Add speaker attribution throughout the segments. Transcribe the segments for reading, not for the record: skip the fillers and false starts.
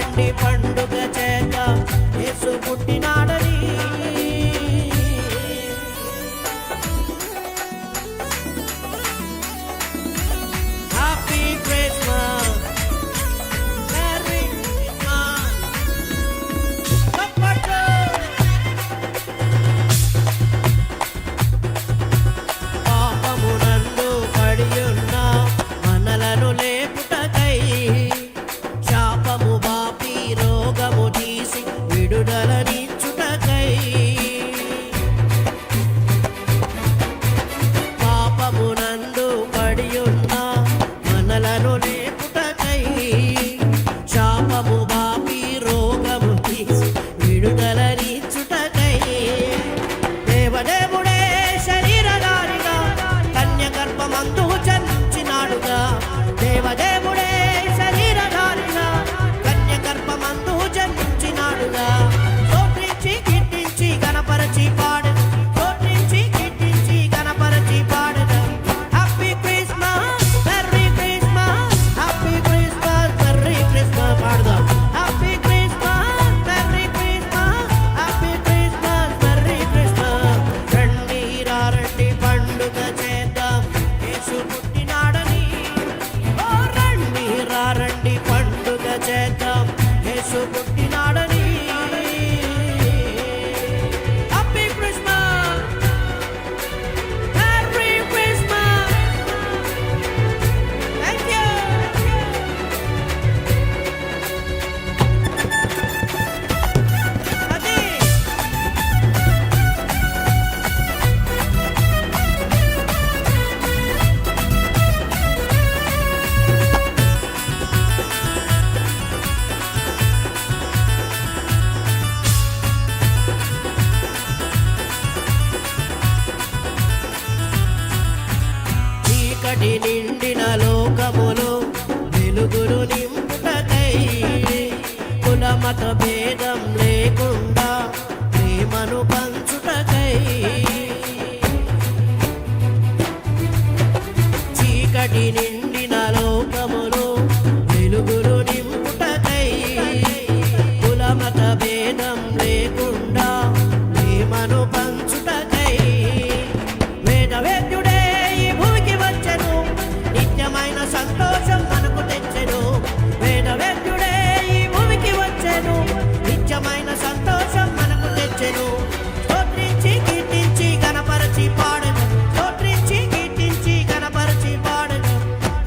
Speaker 1: రండి పండుగ చేద్దాం యేసు పుట్టినాడని హ్యాపీ క్రిస్మస్ మెరీ క్రిస్మస్ చప్పట్లు పాపమునందు పడియున్న మనలను లేపుటకై శాపము బాపి రోగము తీసి విడుదలనిచ్చుటకై పాపమునందు పడియున్న మనలను లేపుటకై శాపము బాపి రోగము తీసి విడుదలనిచ్చుటకై దేవదేవుడే శరీరధారిగా కన్యగర్భమందు జన్మించినాడుగా దేవదేవుడే శరీరధారిగా కన్యగర్భమందు జన్మించినాడుగా స్తోత్రించి కీర్తించి గణపరచి పాడెను స్తోత్రించి కీర్తించి గణపరచి పాడెను happy Christmas merry Christmas happy Christmas merry Christmas పాడదాం happy Christmas merry Christmas happy Christmas merry Christmas రండి రండి పండుగ చేద్దాం యేసు పుట్టినాడని ఓ రండి రండి పండుగ చేద్దాం యేసు పుట్టినాడని happy Christmas merry Christmas thank you అది చీకటి నిండిన లోకములో వెలుగురు నింపుటకై కులమత భేదం లేకుండా ప్రేమను పంచుటకై చీకటి నిండిన లోకములో వెలుగురు నింపుటకై కులమత భేదం లేకుండా ప్రేమను పంచుటకై వేదవేద్యుడే ఈ భూమికి వచ్చెను నిత్యమైన సంతోషం మనకు తెచ్చెను వేదవేద్యుడే ఈ భూమికి వచ్చెను నిత్యమైన సంతోషం మనకు తెచ్చెను స్తోత్రించి కీర్తించి గణపరచి పాడెను స్తోత్రించి కీర్తించి గణపరచి పాడెను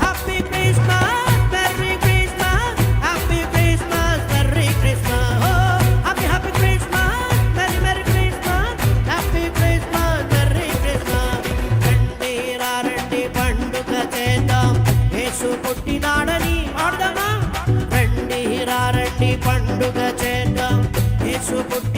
Speaker 1: happy Christmas merry Christmas happy Christmas merry Christmas ఓ happy happy Christmas merry merry Christmas happy Christmas merry Christmas రండి రండి పండుగ చేద్దాం యేసు పుట్టినాడని పాడదామా రండి రండి పండుగ చేద్దాం యేసు పుట్టినాడని